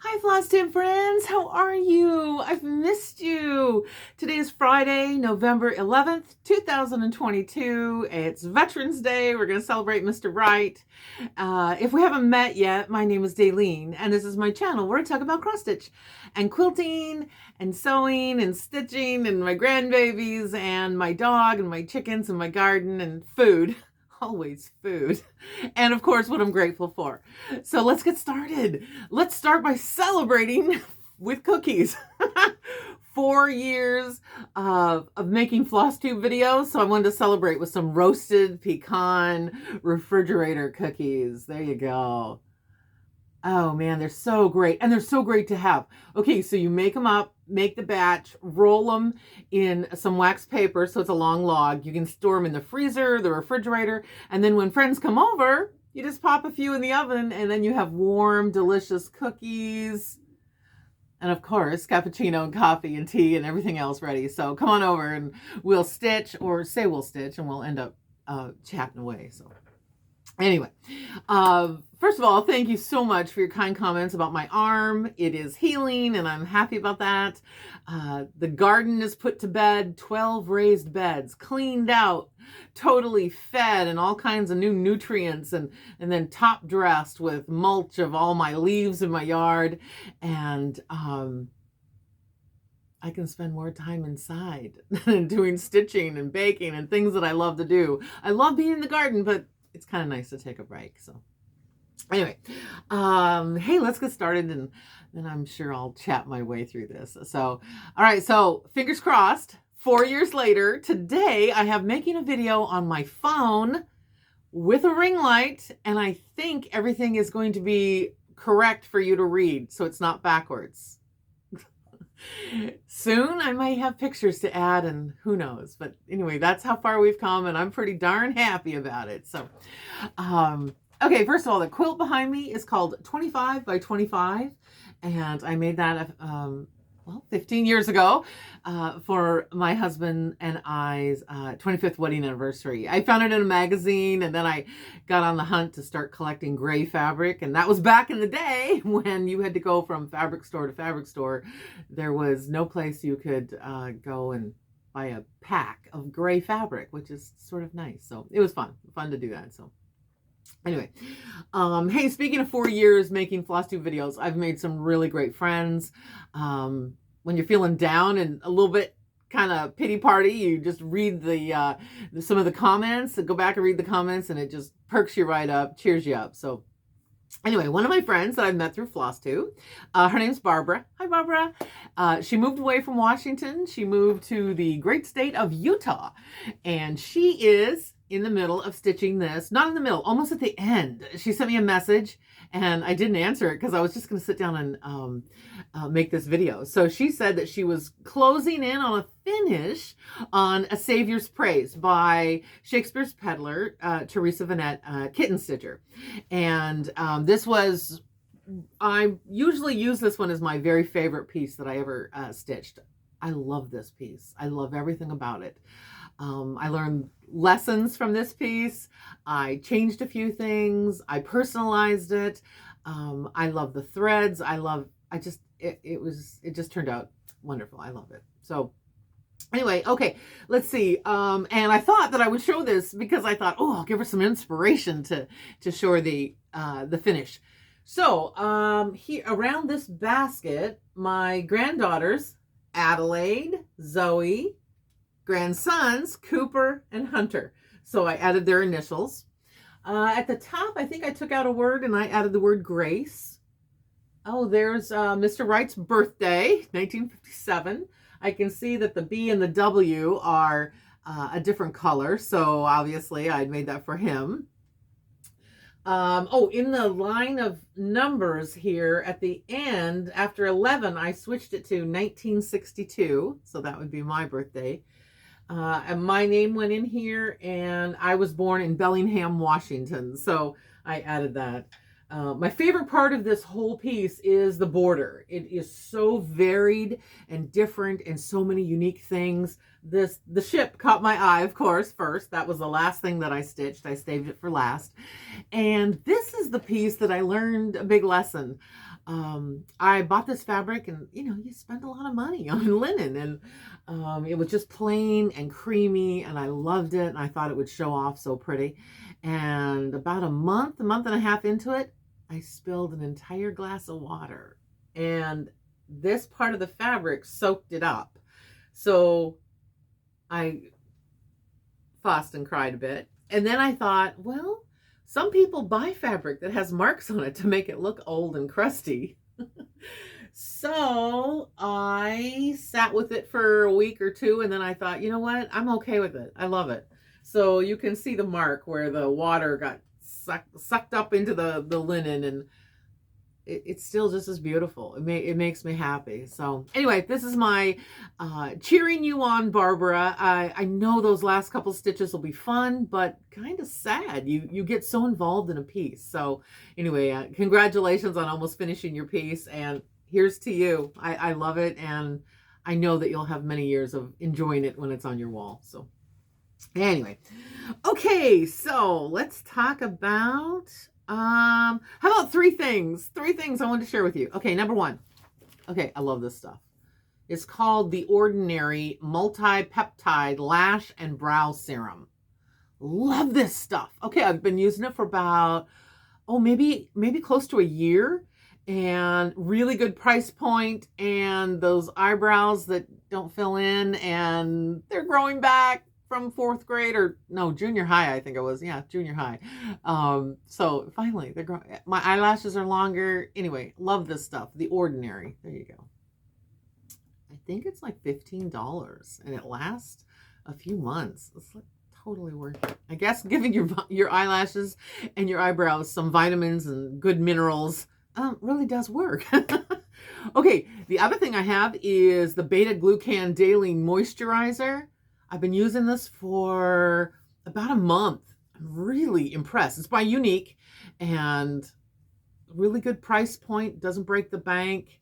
Hi, Flosstube friends. How are you? I've missed you. Today is Friday, November 11th, 2022. It's Veterans Day. We're going to celebrate Mr. Right. If we haven't met yet, my name is Daleen, and this is my channel where I talk about cross stitch and quilting and sewing and stitching and my grandbabies and my dog and my chickens and my garden and food. Always food. And of course, what I'm grateful for. So let's get started. Let's start by celebrating with cookies. 4 years of making Flosstube videos. So I wanted to celebrate with some roasted pecan refrigerator cookies. There you go. Oh man, they're so great. And they're so great to have. Okay, so you make them up, make the batch, roll them in some wax paper so it's a long log. You can store them in the freezer, the refrigerator, and then when friends come over, you just pop a few in the oven and then you have warm, delicious cookies. And of course, cappuccino and coffee and tea and everything else ready. So come on over and we'll stitch, or say we'll stitch, and we'll end up chatting away. So anyway, first of all, thank you so much for your kind comments about my arm. It is healing and I'm happy about that. The garden is put to bed, 12 raised beds, cleaned out, totally fed and all kinds of new nutrients, and then top dressed with mulch of all my leaves in my yard. And I can spend more time inside doing stitching and baking and things that I love to do. I love being in the garden, but it's kind of nice to take a break. So anyway, hey, let's get started, and then I'm sure I'll chat my way through this. So, all right, so fingers crossed, 4 years later, today I have making a video on my phone with a ring light, and I think everything is going to be correct for you to read, so it's not backwards. Soon I might have pictures to add, and who knows, but anyway, that's how far we've come, and I'm pretty darn happy about it. So okay, first of all, the quilt behind me is called 25 by 25, and I made that well, 15 years ago for my husband and I's 25th wedding anniversary. I found it in a magazine, and then I got on the hunt to start collecting gray fabric. And that was back in the day when you had to go from fabric store to fabric store. There was no place you could go and buy a pack of gray fabric, which is sort of nice. So it was fun to do that. So anyway, hey, speaking of 4 years making Flosstube videos, I've made some really great friends. When you're feeling down and a little bit kind of pity party, you just read the some of the comments, go back and read the comments, and it just perks you right up, cheers you up. So anyway, one of my friends that I've met through Flosstube, her name's Barbara. Hi, Barbara. She moved away from Washington. She moved to the great state of Utah, and she is in the middle of stitching this. Not in the middle, almost at the end. She sent me a message, and I didn't answer it because I was just going to sit down and make this video. So she said that she was closing in on a finish on A Savior's Praise by Shakespeare's peddler, Teresa Vanette, kitten stitcher. And this was, I usually use this one as my very favorite piece that I ever stitched. I love this piece. I love everything about it. I learned lessons from this piece. I changed a few things. I personalized it. I love the threads. It just turned out wonderful. I love it. So anyway, okay, let's see. And I thought that I would show this because I thought, oh, I'll give her some inspiration to show her the finish. So here around this basket, my granddaughters, Adelaide, Zoe, grandsons, Cooper and Hunter. So I added their initials. At the top, I think I took out a word and I added the word Grace. Oh, there's Mr. Wright's birthday, 1957. I can see that the B and the W are a different color. So obviously I made that for him. Oh, in the line of numbers here at the end, after 11, I switched it to 1962. So that would be my birthday. And my name went in here, and I was born in Bellingham, Washington. So I added that. My favorite part of this whole piece is the border. It is so varied and different and so many unique things. The ship caught my eye, of course, first. That was the last thing that I stitched. I saved it for last. And this is the piece that I learned a big lesson. I bought this fabric, and you spend a lot of money on linen, and it was just plain and creamy, and I loved it, and I thought it would show off so pretty. And about a month and a half into it, I spilled an entire glass of water, and this part of the fabric soaked it up. So I fussed and cried a bit. And then I thought, well, some people buy fabric that has marks on it to make it look old and crusty. So I sat with it for a week or two, and then I thought, you know what? I'm okay with it. I love it. So you can see the mark where the water got sucked up into the linen, and it's still just as beautiful. It makes me happy. So anyway, this is my cheering you on, Barbara. I know those last couple stitches will be fun, but kind of sad. You get so involved in a piece. So anyway, congratulations on almost finishing your piece, and here's to you. I love it, and I know that you'll have many years of enjoying it when it's on your wall. So anyway, okay, so let's talk about how about three things I wanted to share with you. Okay, number one. Okay, I love this stuff. It's called the Ordinary Multi-Peptide Lash and Brow Serum. Love this stuff. Okay, I've been using it for about, maybe close to a year, and really good price point, and those eyebrows that don't fill in, and they're growing back from fourth grade, or no, junior high, I think it was. Yeah, junior high. So finally, they're growing. My eyelashes are longer. Anyway, love this stuff. The Ordinary. There you go. I think it's like $15, and it lasts a few months. It's like totally worth it. I guess giving your eyelashes and your eyebrows some vitamins and good minerals really does work. Okay, the other thing I have is the Beta Glucan Daily Moisturizer. I've been using this for about a month. I'm really impressed. It's by Unique, and really good price point. Doesn't break the bank.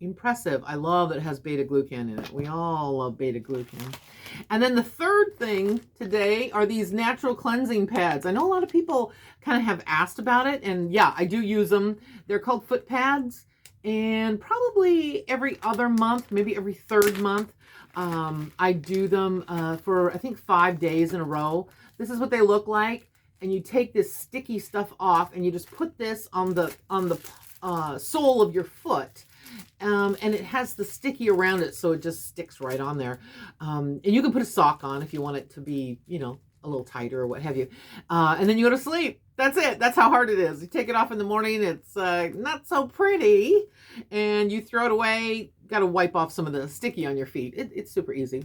Impressive. I love that it has beta glucan in it. We all love beta glucan. And then the third thing today are these natural cleansing pads. I know a lot of people kind of have asked about it, and yeah, I do use them. They're called foot pads, and probably every other month, maybe every third month, I do them for, I think, 5 days in a row. This is what they look like, and you take this sticky stuff off, and you just put this on the sole of your foot, and it has the sticky around it, so it just sticks right on there. And you can put a sock on if you want it to be, a little tighter or what have you. And then you go to sleep. That's it. That's how hard it is. You take it off in the morning. It's not so pretty, and you throw it away. Got to wipe off some of the sticky on your feet. It's super easy.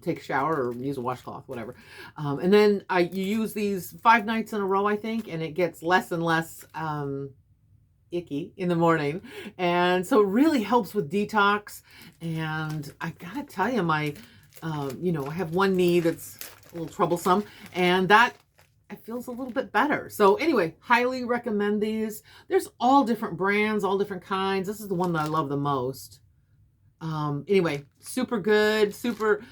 Take a shower or use a washcloth, whatever. And then you use these 5 nights in a row, I think, and it gets less and less icky in the morning. And so it really helps with detox. And I gotta tell you, I have one knee that's a little troublesome, and that it feels a little bit better. So anyway, highly recommend these. There's all different brands, all different kinds. This is the one that I love the most. Anyway, super good, super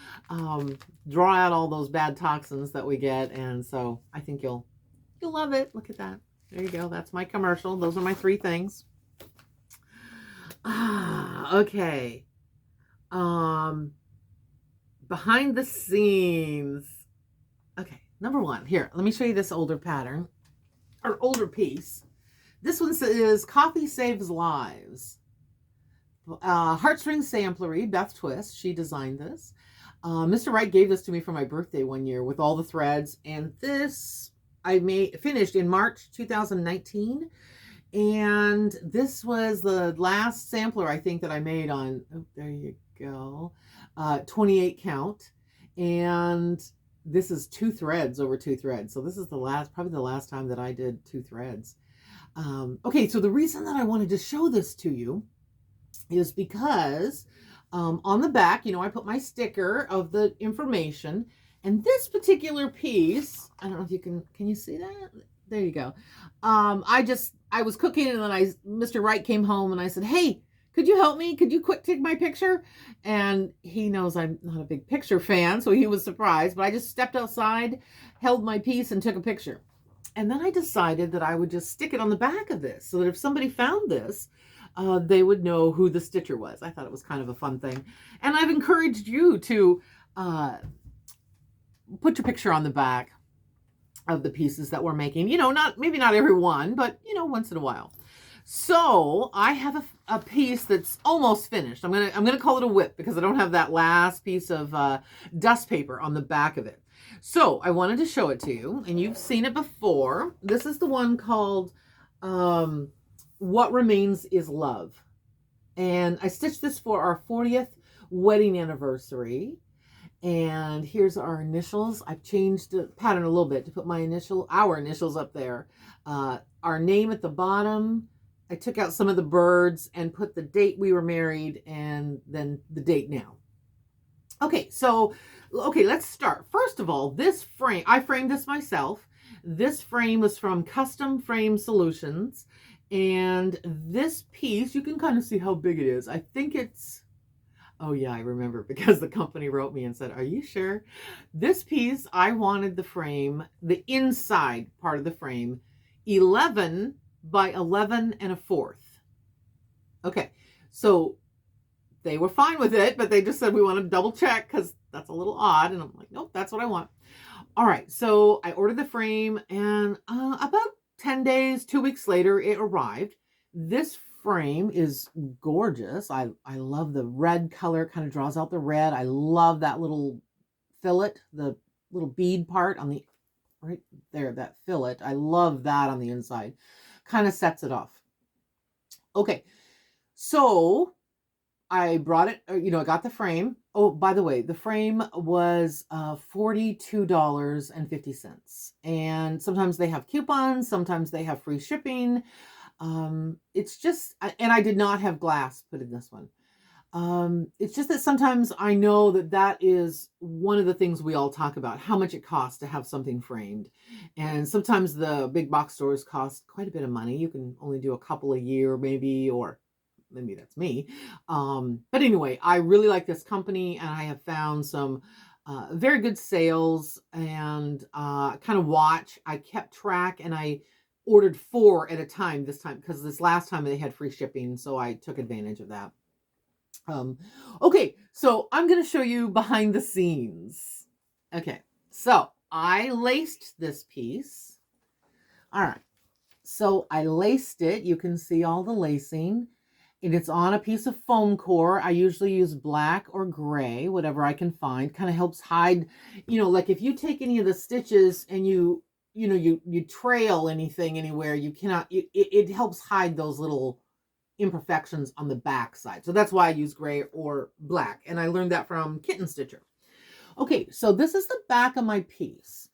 draw out all those bad toxins that we get, and so I think you'll love it. Look at that. There you go. That's my commercial. Those are my 3 things. Okay. Behind the scenes. Okay. Number 1, here, let me show you this older pattern, or older piece. This one says, Coffee Saves Lives. Heartstring Samplery, Beth Twist, she designed this. Mr. Wright gave this to me for my birthday one year with all the threads, and this I finished in March 2019, and this was the last sampler I think that I made on, there you go, 28 count, and this is 2 threads over 2 threads. So this is probably the last time that I did 2 threads. Okay, so the reason that I wanted to show this to you is because on the back, I put my sticker of the information, and this particular piece, I don't know if you can you see that? There you go. I was cooking, and then Mr. Wright came home, and I said, hey, could you help me? Could you quick take my picture? And he knows I'm not a big picture fan, so he was surprised, but I just stepped outside, held my piece, and took a picture. And then I decided that I would just stick it on the back of this so that if somebody found this, they would know who the stitcher was. I thought it was kind of a fun thing. And I've encouraged you to put your picture on the back of the pieces that we're making. You know, maybe not every one, but, you know, once in a while. So I have a piece that's almost finished. I'm gonna call it a whip because I don't have that last piece of dust paper on the back of it. So I wanted to show it to you, and you've seen it before. This is the one called What Remains is Love. And I stitched this for our 40th wedding anniversary. And here's our initials. I've changed the pattern a little bit to put our initials up there. Our name at the bottom. I took out some of the birds and put the date we were married and then the date now. Okay, let's start. First of all, this frame, I framed this myself. This frame was from Custom Frame Solutions. And this piece, you can kind of see how big it is. I think it's, oh yeah, I remember because the company wrote me and said, are you sure? This piece, I wanted the frame, the inside part of the frame, 11 by 11 1/4. Okay, so they were fine with it, but they just said we want to double check because that's a little odd. And I'm like, nope, that's what I want. All right, so I ordered the frame, and about 10 days, 2 weeks later, it arrived. This frame is gorgeous. I love the red color, kind of draws out the red. I love that little fillet, the little bead part on the right there, that fillet. I love that on the inside. Kind of sets it off. Okay, so I brought it, I got the frame. Oh, by the way, the frame was $42.50. And sometimes they have coupons, sometimes they have free shipping. It's just, and I did not have glass put in this one. It's just that sometimes I know that is one of the things we all talk about, how much it costs to have something framed. And sometimes the big box stores cost quite a bit of money. You can only do a couple a year maybe, or maybe that's me. But anyway, I really like this company, and I have found some very good sales, and kind of watch. I kept track, and I ordered 4 at a time this time because this last time they had free shipping, so I took advantage of that. Okay, so I'm going to show you behind the scenes. Okay, so I laced this piece. All right, so I laced it. You can see all the lacing. And it's on a piece of foam core. I usually use black or gray, whatever I can find. Kind of helps hide, like if you take any of the stitches and you trail anything anywhere, you cannot, it helps hide those little imperfections on the back side. So that's why I use gray or black. And I learned that from Kitten Stitcher. Okay, so this is the back of my piece.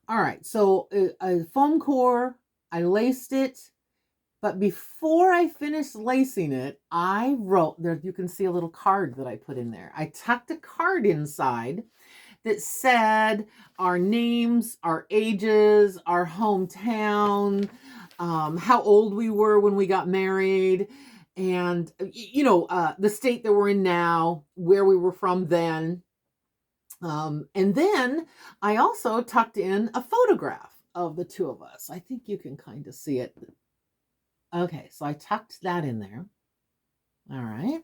All right, so a foam core, I laced it. But before I finished lacing it, I wrote, there you can see a little card that I put in there. I tucked a card inside that said our names, our ages, our hometown, how old we were when we got married, and, the state that we're in now, where we were from then. And then I also tucked in a photograph of the two of us. I think you can kind of see it. Okay, so I tucked that in there. All right.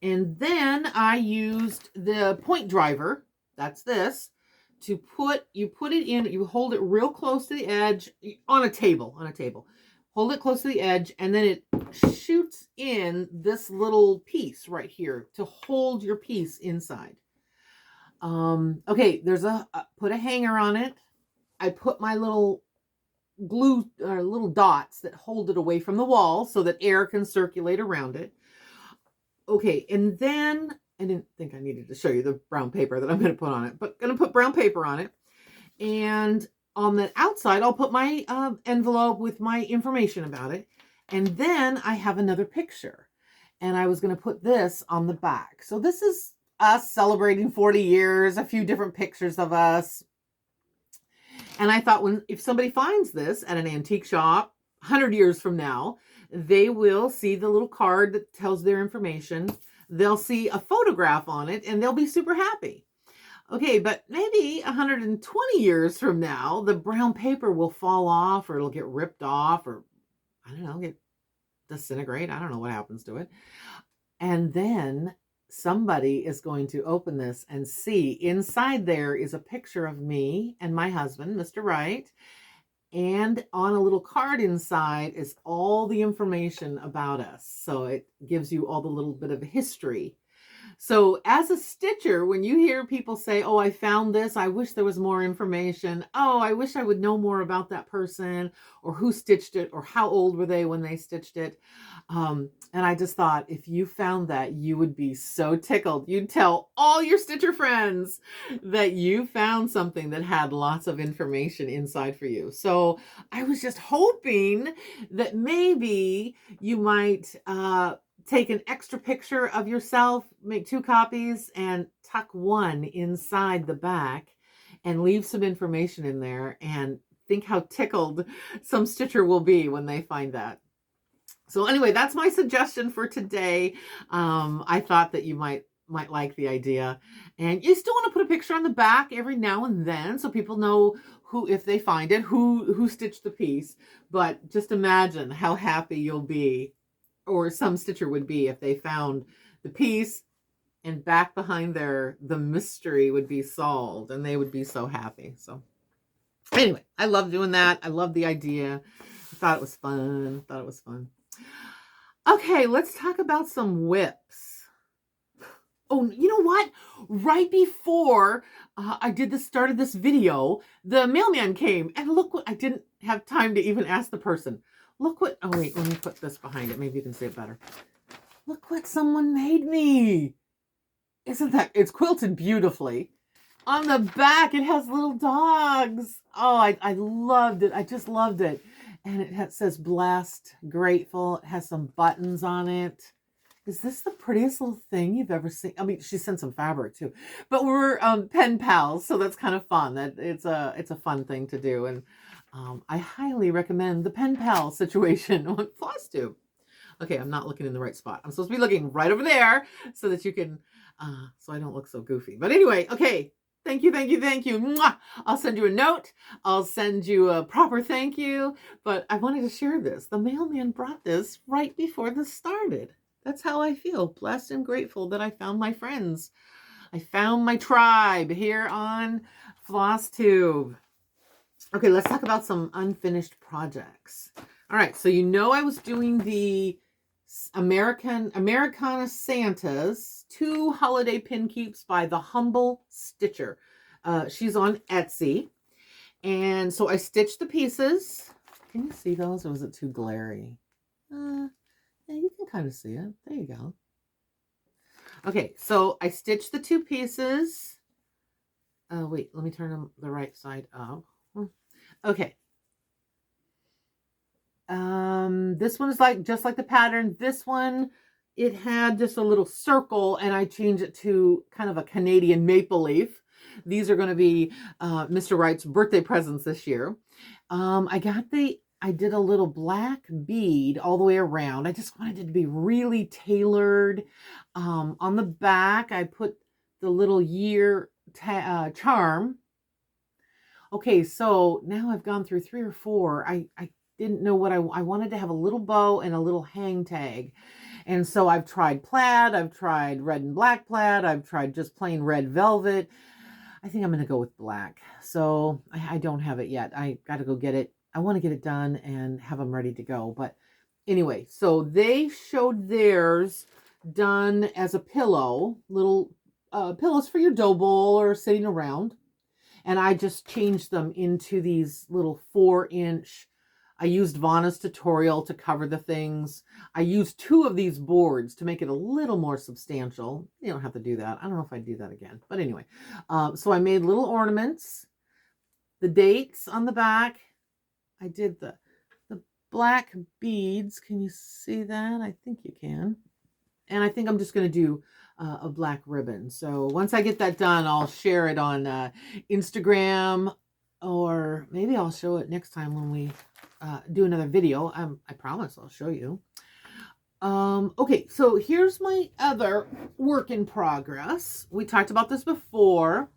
And then I used the point driver, that's this, you put it in, you hold it real close to the edge on a table. Hold it close to the edge, and then it shoots in this little piece right here to hold your piece inside. Okay, there's put a hanger on it. I put my little glue or little dots that hold it away from the wall so that air can circulate around it. Okay, and then I didn't think I needed to show you the brown paper that I'm going to put on it, but going to put brown paper on it. And on the outside, I'll put my envelope with my information about it. And then I have another picture, and I was going to put this on the back. So this is us celebrating 40 years, a few different pictures of us. And I thought, if somebody finds this at an antique shop 100 years from now, they will see the little card that tells their information. They'll see a photograph on it, and they'll be super happy. Okay, but maybe 120 years from now, the brown paper will fall off, or it'll get ripped off, or I don't know, get disintegrate. I don't know what happens to it. And then somebody is going to open this and see inside there is a picture of me and my husband, Mr. Wright. And on a little card inside is all the information about us. So it gives you all the little bit of history. So as a stitcher, when you hear people say, oh, I found this, I wish there was more information. Oh, I wish I would know more about that person, or who stitched it, or how old were they when they stitched it. And I just thought, if you found that, you would be so tickled. You'd tell all your stitcher friends that you found something that had lots of information inside for you. So I was just hoping that maybe you might take an extra picture of yourself, make 2 copies, and tuck one inside the back and leave some information in there, and think how tickled some stitcher will be when they find that. So anyway, that's my suggestion for today. I thought that you might like the idea. And you still want to put a picture on the back every now and then so people know who, if they find it, who stitched the piece. But just imagine how happy you'll be, or some stitcher would be, if they found the piece and back behind there, the mystery would be solved, and they would be so happy. So anyway, I love doing that. I love the idea. I thought it was fun. Okay, let's talk about some whips. Oh, you know what? Right before I started this video, the mailman came, and look what, I didn't have time to even ask the person. Look what, oh wait, let me put this behind it. Maybe you can see it better. Look what someone made me. Isn't that, it's quilted beautifully. On the back, it has little dogs. Oh, I loved it. I just loved it. And it says blessed, grateful. It has some buttons on it. Is this the prettiest little thing you've ever seen? I mean, she sent some fabric too, but we're pen pals, so that's kind of fun. That it's a fun thing to do, and I highly recommend the pen pal situation on Flosstube. Okay, I'm not looking in the right spot. I'm supposed to be looking right over there so that you can, so I don't look so goofy. But anyway, okay. Thank you. Mwah! I'll send you a note. I'll send you a proper thank you. But I wanted to share this. The mailman brought this right before this started. That's how I feel. Blessed and grateful that I found my friends. I found my tribe here on Flosstube. Okay, let's talk about some unfinished projects. All right, so you know I was doing the Americana Santas 2 holiday pin keeps by the Humble Stitcher. She's on Etsy. And so I stitched the pieces. Can you see those, or was it too glary? Yeah, you can kind of see it. There you go. Okay, so I stitched the 2 pieces. Wait, let me turn them the right side up. Okay. This one is just like the pattern. This one, it had just a little circle, and I changed it to kind of a Canadian maple leaf. These are going to be Mr. Wright's birthday presents this year. I did a little black bead all the way around. I just wanted it to be really tailored. On the back, I put the little year charm. Okay, so now I've gone through 3 or 4. I didn't know what I wanted to have a little bow and a little hang tag. And so I've tried plaid, I've tried red and black plaid, I've tried just plain red velvet. I think I'm going to go with black. So I don't have it yet. I got to go get it. I want to get it done and have them ready to go. But anyway, so they showed theirs done as a pillow, little pillows for your dough bowl or sitting around. And I just changed them into these little 4-inch. I used Vanna's tutorial to cover the things. I used 2 of these boards to make it a little more substantial. You don't have to do that. I don't know if I'd do that again. But anyway, so I made little ornaments. The dates on the back. I did the black beads. Can you see that? I think you can. And I think I'm just going to do a black ribbon. So once I get that done, I'll share it on Instagram, or maybe I'll show it next time when we do another video. I promise I'll show you. Okay, so here's my other work in progress. We talked about this before.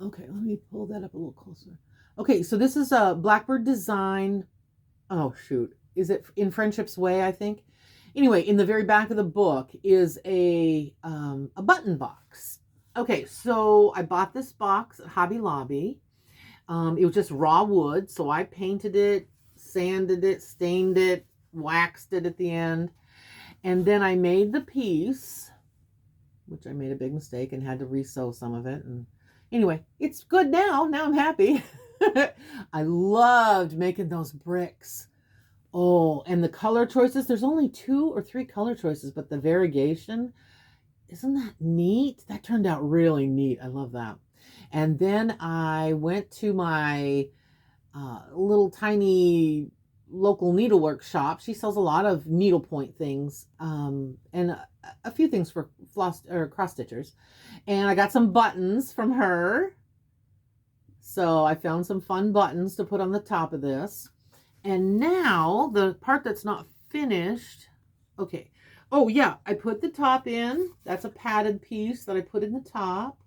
Okay, let me pull that up a little closer. Okay, so this is a Blackbird design. Oh, shoot. Is it In Friendship's Way, I think? Anyway, in the very back of the book is a button box. Okay, so I bought this box at Hobby Lobby. It was just raw wood, so I painted it, sanded it, stained it, waxed it at the end. And then I made the piece, which I made a big mistake and had to re-sew some of it. And anyway, it's good now. Now I'm happy. I loved making those bricks. Oh, and the color choices. There's only 2 or 3 color choices, but the variegation, isn't that neat? That turned out really neat. I love that. And then I went to my little tiny local needlework shop. She sells a lot of needlepoint things and a few things for floss or cross stitchers. And I got some buttons from her. So I found some fun buttons to put on the top of this. And now the part that's not finished. Okay. Oh yeah, I put the top in. That's a padded piece that I put in the top.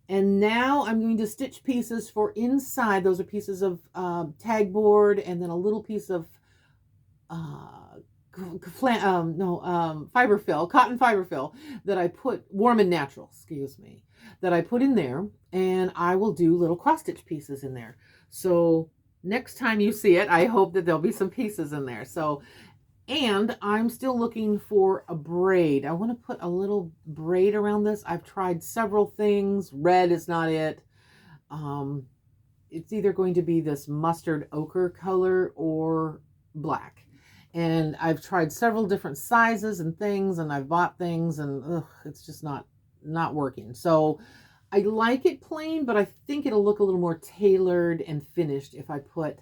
And now I'm going to stitch pieces for inside. Those are pieces of tag board and then a little piece of fiber fill, cotton fiber fill that I put, warm and natural, excuse me, that I put in there. And I will do little cross stitch pieces in there. So next time you see it, I hope that there'll be some pieces in there. So, and I'm still looking for a braid. I want to put a little braid around this. I've tried several things. Red is not it. It's either going to be this mustard ochre color or black. And I've tried several different sizes and things, and I've bought things, and it's just not working. So I like it plain, but I think it'll look a little more tailored and finished if I put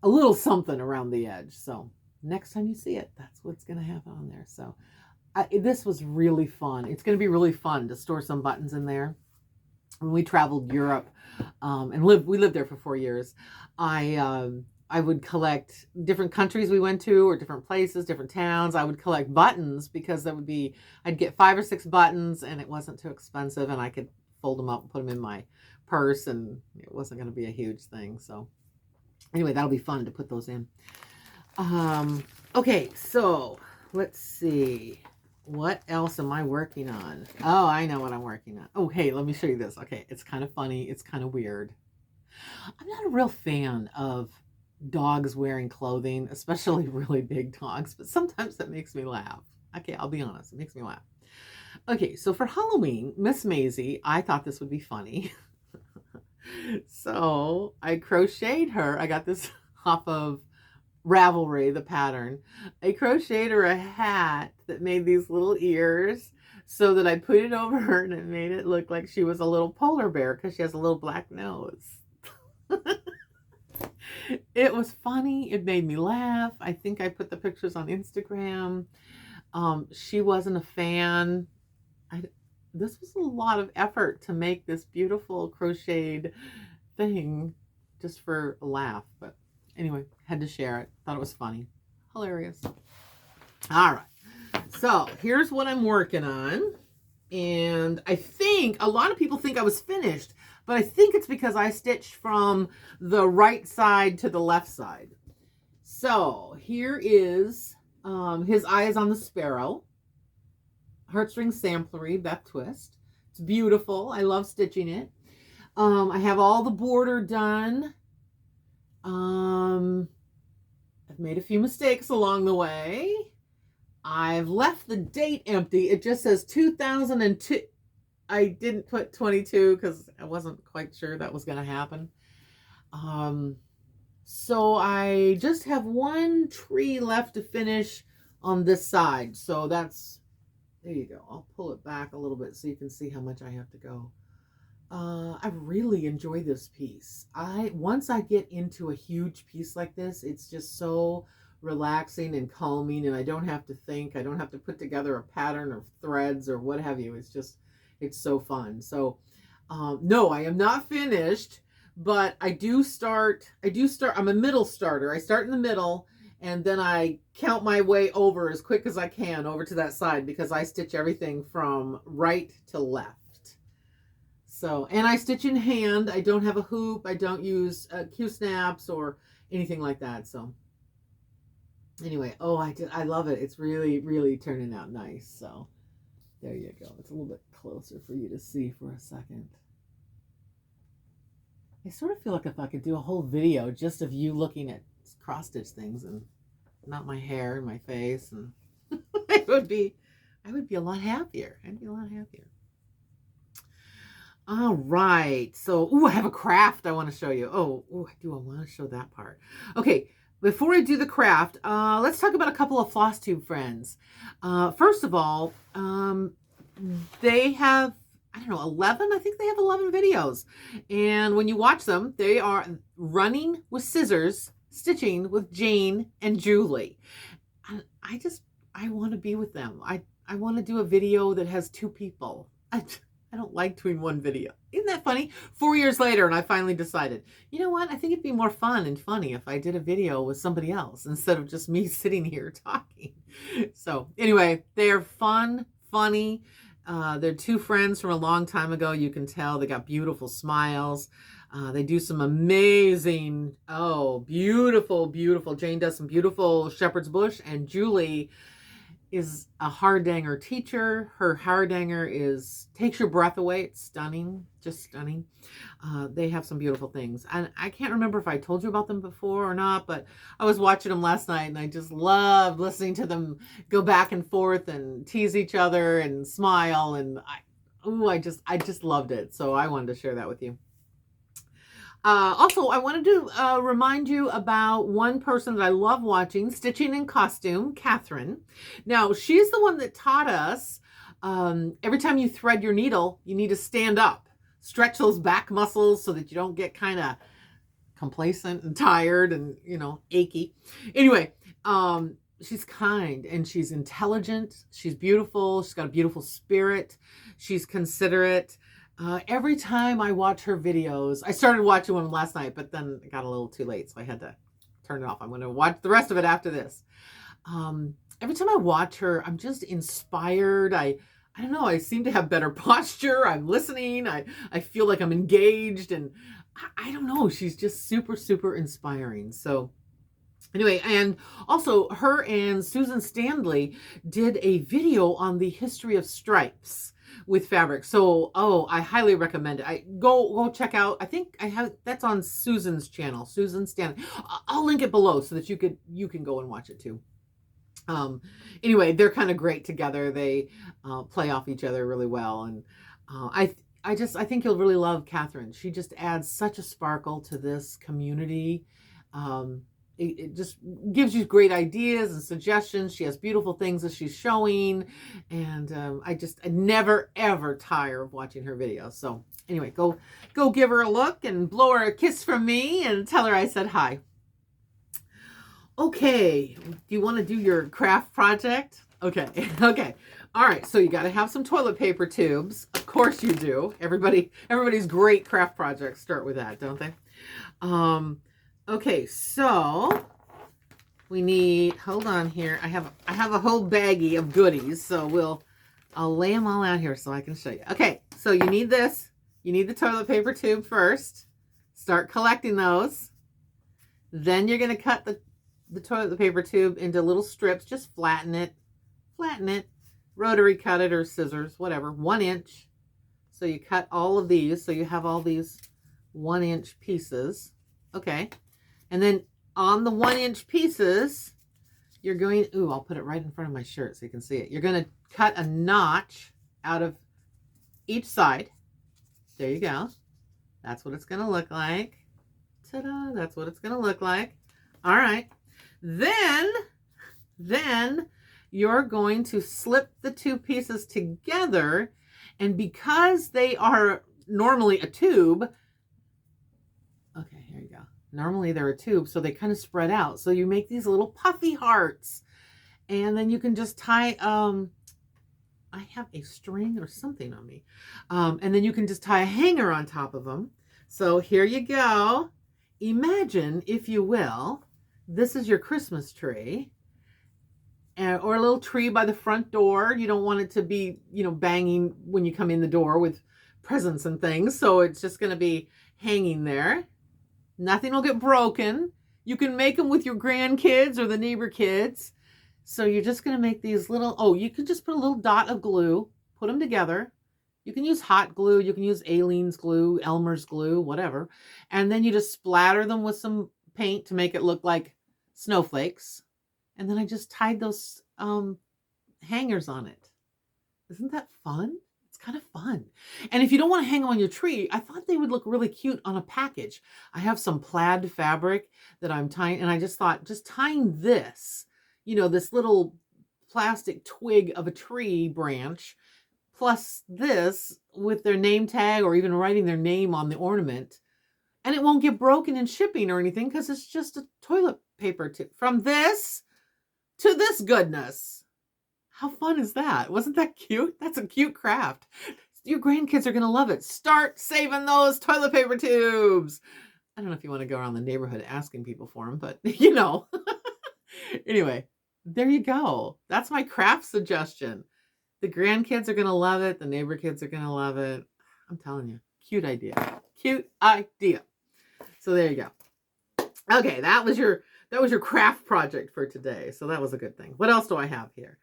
a little something around the edge. So next time you see it, that's what's going to happen on there. So this was really fun. It's going to be really fun to store some buttons in there. When we traveled Europe and we lived there for 4 years, I would collect different countries we went to or different places, different towns. I would collect buttons because that would be, I'd get 5 or 6 buttons and it wasn't too expensive and I could fold them up and put them in my purse and it wasn't going to be a huge thing. So anyway, that'll be fun to put those in. Okay, so let's see. What else am I working on? Oh, I know what I'm working on. Oh, hey, let me show you this. Okay, it's kind of funny. It's kind of weird. I'm not a real fan of dogs wearing clothing, especially really big dogs, but sometimes that makes me laugh. Okay, I'll be honest. It makes me laugh. Okay, so for Halloween, Miss Maisie, I thought this would be funny. So I crocheted her. I got this off of Ravelry, the pattern. I crocheted her a hat that made these little ears so that I put it over her and it made it look like she was a little polar bear because she has a little black nose. It was funny. It made me laugh. I think I put the pictures on Instagram. She wasn't a fan. This was a lot of effort to make this beautiful crocheted thing just for a laugh, but anyway, had to share it. Thought it was funny. Hilarious. All right. So here's what I'm working on. And I think a lot of people think I was finished, but I think it's because I stitched from the right side to the left side. So here is his eyes on the sparrow. Heartstring Samplery, Beth Twist. It's beautiful. I love stitching it. I have all the border done. I've made a few mistakes along the way. I've left the date empty. It just says 2002. I didn't put 22 because I wasn't quite sure that was going to happen. So I just have one tree left to finish on this side. So that's, there you go. I'll pull it back a little bit so you can see how much I have to go. I really enjoy this piece. Once I get into a huge piece like this, it's just so relaxing and calming, and I don't have to think. I don't have to put together a pattern or threads or what have you. It's so fun. So no, I am not finished, but I do start. I'm a middle starter. I start in the middle and then I count my way over as quick as I can over to that side because I stitch everything from right to left. So, and I stitch in hand. I don't have a hoop. I don't use Q-snaps or anything like that. So anyway, oh, I love it. It's really, really turning out nice. So there you go. It's a little bit closer for you to see for a second. I sort of feel like if I could do a whole video just of you looking at cross-stitch things and not my hair and my face, and I would be a lot happier. I'd be a lot happier. All right. So, I have a craft I want to show you. I do. I want to show that part. Okay. Before I do the craft, let's talk about a couple of Flosstube friends. First of all, they have, I don't know, 11? I think they have 11 videos. And when you watch them, they are running with scissors, stitching with Jane and Julie. And I want to be with them. I want to do a video that has two people. I don't like doing one video. Isn't that funny? 4 years later, and I finally decided, you know what? I think it'd be more fun and funny if I did a video with somebody else instead of just me sitting here talking. So anyway, they are fun, funny. They're two friends from a long time ago. You can tell they got beautiful smiles. They do some amazing, beautiful, beautiful. Jane does some beautiful shepherd's bush, and Julie is a hardanger teacher. Her hardanger takes your breath away. It's stunning, just stunning. They have some beautiful things. And I can't remember if I told you about them before or not, but I was watching them last night and I just loved listening to them go back and forth and tease each other and smile. And I just loved it. So I wanted to share that with you. Also, I wanted to remind you about one person that I love watching, Stitching in Costume, Katherine. Now, she's the one that taught us every time you thread your needle, you need to stand up. Stretch those back muscles so that you don't get kind of complacent and tired and, achy. Anyway, she's kind and she's intelligent. She's beautiful. She's got a beautiful spirit. She's considerate. Every time I watch her videos, I started watching one last night, but then it got a little too late, so I had to turn it off. I'm going to watch the rest of it after this. Every time I watch her, I'm just inspired. I don't know, I seem to have better posture. I'm listening. I feel like I'm engaged, and I don't know, she's just super, super inspiring. So anyway, and also her and Susan Standley did a video on the history of stripes with fabric. So, I highly recommend it. Go check out. I think that's on Susan's channel, Susan Standley. I'll link it below so that you can go and watch it too. Anyway, they're kind of great together. They play off each other really well, and I think you'll really love Katherine. She just adds such a sparkle to this community. It just gives you great ideas and suggestions. She has beautiful things that she's showing, and I never ever tire of watching her videos. So anyway, go give her a look and blow her a kiss from me and tell her I said hi. Okay, do you want to do your craft project? Okay. All right, so you got to have some toilet paper tubes. Of course you do. Everybody's great craft projects start with that, don't they? Okay, so we need, hold on here. I have a whole baggie of goodies, so I'll lay them all out here so I can show you. Okay, so you need this. You need the toilet paper tube first. Start collecting those. Then you're going to cut the toilet paper tube into little strips. Just flatten it, rotary cut it or scissors, whatever, 1 inch. So you cut all of these. So you have all these 1 inch pieces. Okay. And then on the 1 inch pieces, you're going, I'll put it right in front of my shirt so you can see it. You're going to cut a notch out of each side. There you go. That's what it's going to look like. Ta-da! That's what it's going to look like. All right. Then you're going to slip the two pieces together, and because they are normally a tube, okay, here you go. Normally they're a tube, so they kind of spread out. So you make these little puffy hearts, and then you can just tie, I have a string or something on me. And then you can just tie a hanger on top of them. So here you go. Imagine, if you will, this is your Christmas tree, or a little tree by the front door. You don't want it to be, banging when you come in the door with presents and things. So it's just going to be hanging there. Nothing will get broken. You can make them with your grandkids or the neighbor kids. So you're just going to make these little, oh, you can just put a little dot of glue, put them together. You can use hot glue. You can use Aleene's glue, Elmer's glue, whatever. And then you just splatter them with some paint to make it look like snowflakes. And then I just tied those hangers on it. Isn't that fun? It's kind of fun. And if you don't want to hang them on your tree, I thought they would look really cute on a package. I have some plaid fabric that I'm tying, and I just thought just tying this, you know, this little plastic twig of a tree branch, plus this with their name tag or even writing their name on the ornament, and it won't get broken in shipping or anything because it's just a toilet paper tip. From this to this goodness. How fun is that? Wasn't that cute? That's a cute craft. Your grandkids are going to love it. Start saving those toilet paper tubes. I don't know if you want to go around the neighborhood asking people for them, but you know. Anyway, there you go. That's my craft suggestion. The grandkids are going to love it. The neighbor kids are going to love it. I'm telling you, cute idea. Cute idea. So there you go. Okay, that was your craft project for today. So that was a good thing. What else do I have here?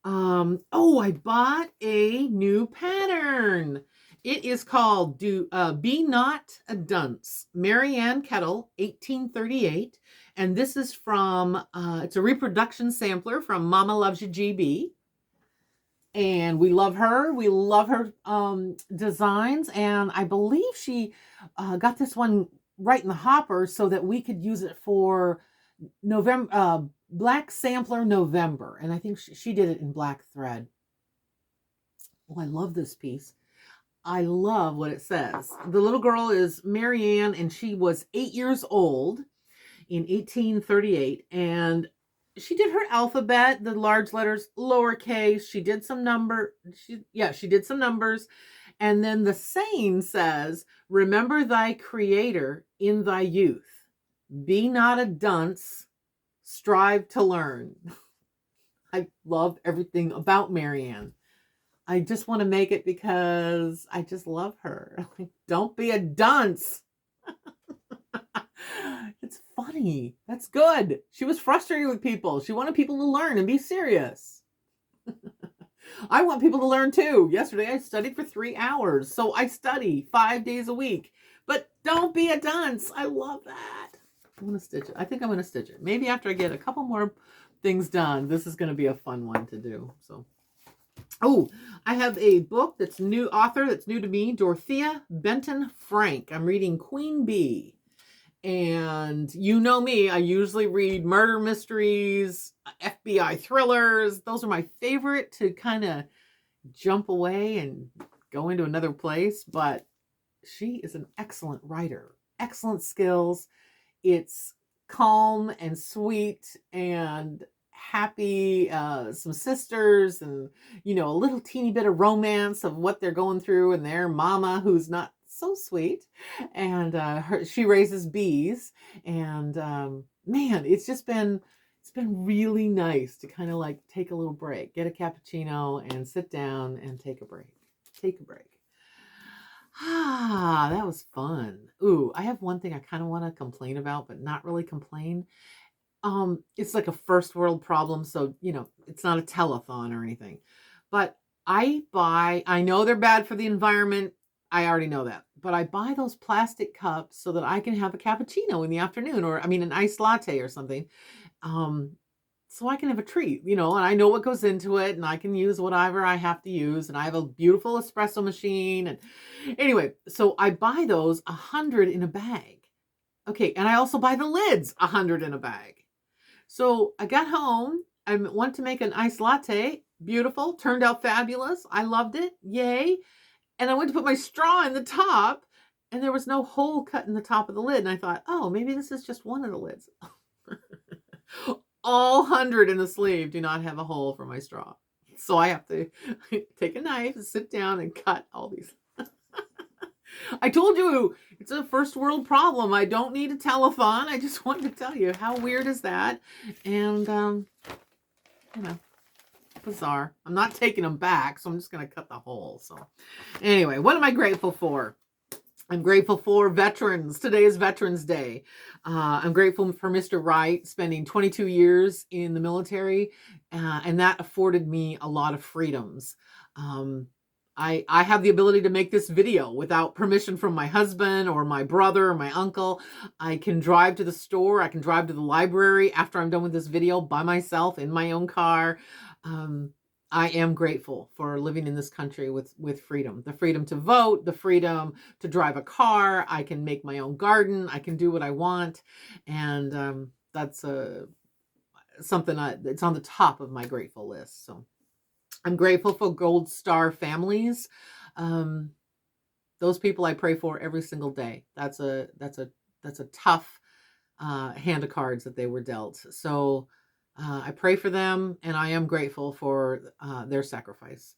Oh, I bought a new pattern. It is called Be Not a Dunce, Marianne Kettle, 1838. And this is from, it's a reproduction sampler from Mama Loves You GB. And we love her. We love her designs. And I believe she got this one right in the hopper so that we could use it for November, Black Sampler November. And I think she did it in black thread. Oh, I love this piece. I love what it says. The little girl is Marianne, and she was 8 years old in 1838. And she did her alphabet, the large letters, lowercase. She did some she did some numbers. And then the saying says, remember thy creator in thy youth. Be not a dunce. Strive to learn. I love everything about Marianne. I just want to make it because I just love her. Don't be a dunce. It's funny. That's good. She was frustrated with people. She wanted people to learn and be serious. I want people to learn too. Yesterday I studied for 3 hours. So I study 5 days a week. But don't be a dunce. I love that. I'm going to stitch it. I think I'm going to stitch it. Maybe after I get a couple more things done, this is going to be a fun one to do. So, oh, I have a book that's new to me, Dorothea Benton Frank. I'm reading Queen Bee. And you know me, I usually read murder mysteries, FBI thrillers. Those are my favorite to kind of jump away and go into another place. But she is an excellent writer, excellent skills. It's calm and sweet and happy, some sisters and, you know, a little teeny bit of romance of what they're going through and their mama who's not so sweet. And she raises bees. And man, it's been really nice to kind of like take a little break, get a cappuccino and sit down and take a break. Ah, that was fun. Ooh, I have one thing I kind of want to complain about, but not really complain. It's like a first world problem, so, you know, it's not a telethon or anything. But I know they're bad for the environment. I already know that. But I buy those plastic cups so that I can have a cappuccino in the afternoon, or, I mean, an iced latte or something. So I can have a treat, you know, and I know what goes into it, and I can use whatever I have to use, and I have a beautiful espresso machine. And anyway, so I buy those 100 in a bag. Okay, and I also buy the lids 100 in a bag. So I got home, I went to make an iced latte, beautiful, turned out fabulous. I loved it, yay. And I went to put my straw in the top, and there was no hole cut in the top of the lid. And I thought, oh, maybe this is just one of the lids. All 100 in the sleeve do not have a hole for my straw. So I have to take a knife and sit down and cut all these. I told you, it's a first world problem. I don't need a telethon. I just wanted to tell you, how weird is that? And, you know, bizarre. I'm not taking them back, so I'm just going to cut the hole. So anyway, what am I grateful for? I'm grateful for veterans. Today is Veterans Day. I'm grateful for Mr. Wright spending 22 years in the military, and that afforded me a lot of freedoms. I have the ability to make this video without permission from my husband or my brother or my uncle. I can drive to the store. I can drive to the library after I'm done with this video by myself in my own car. I am grateful for living in this country with freedom. The freedom to vote, the freedom to drive a car. I can make my own garden. I can do what I want. And that's something it's on the top of my grateful list. So I'm grateful for Gold Star families. Those people I pray for every single day. That's a tough hand of cards that they were dealt. So I pray for them, and I am grateful for their sacrifice.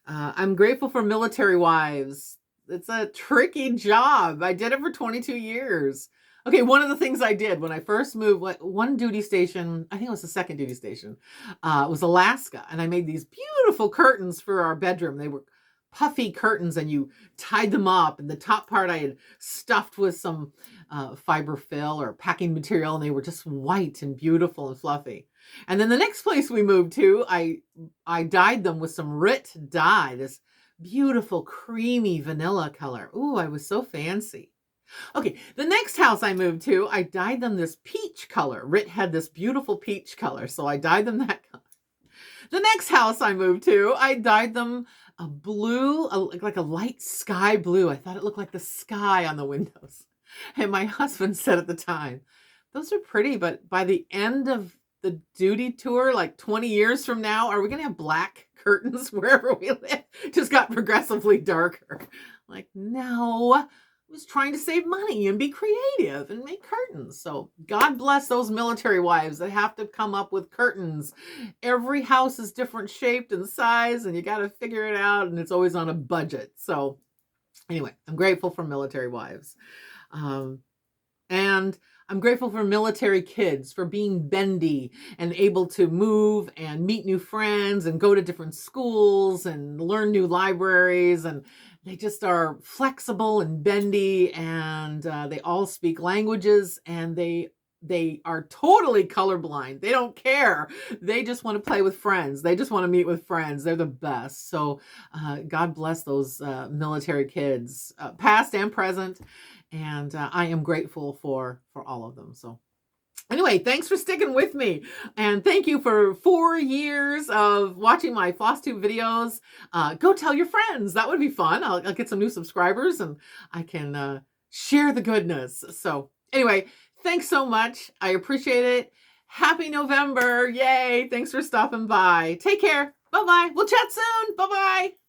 I'm grateful for military wives. It's a tricky job. I did it for 22 years. Okay, one of the things I did when I first moved, one duty station, I think it was the second duty station, was Alaska. And I made these beautiful curtains for our bedroom. They were puffy curtains, and you tied them up. And the top part I had stuffed with some fiber fill or packing material, and they were just white and beautiful and fluffy. And then the next place we moved to, I dyed them with some RIT dye, this beautiful creamy vanilla color. Ooh, I was so fancy. Okay, the next house I moved to, I dyed them this peach color. RIT had this beautiful peach color, so I dyed them that color. The next house I moved to, I dyed them a blue, like a light sky blue. I thought it looked like the sky on the windows. And my husband said at the time, those are pretty, but by the end of the duty tour, like 20 years from now, are we going to have black curtains wherever we live? Just got progressively darker. Like, no, I was trying to save money and be creative and make curtains. So God bless those military wives that have to come up with curtains. Every house is different shaped and size, and you got to figure it out, and it's always on a budget. So anyway, I'm grateful for military wives. And I'm grateful for military kids, for being bendy and able to move and meet new friends and go to different schools and learn new libraries. And they just are flexible and bendy, and they all speak languages, and they are totally colorblind. They don't care. They just want to play with friends. They just want to meet with friends. They're the best. So God bless those military kids, past and present. And I am grateful for all of them. So anyway, thanks for sticking with me. And thank you for 4 years of watching my Flosstube videos. Go tell your friends. That would be fun. I'll get some new subscribers, and I can share the goodness. So anyway, thanks so much. I appreciate it. Happy November. Yay. Thanks for stopping by. Take care. Bye-bye. We'll chat soon. Bye-bye.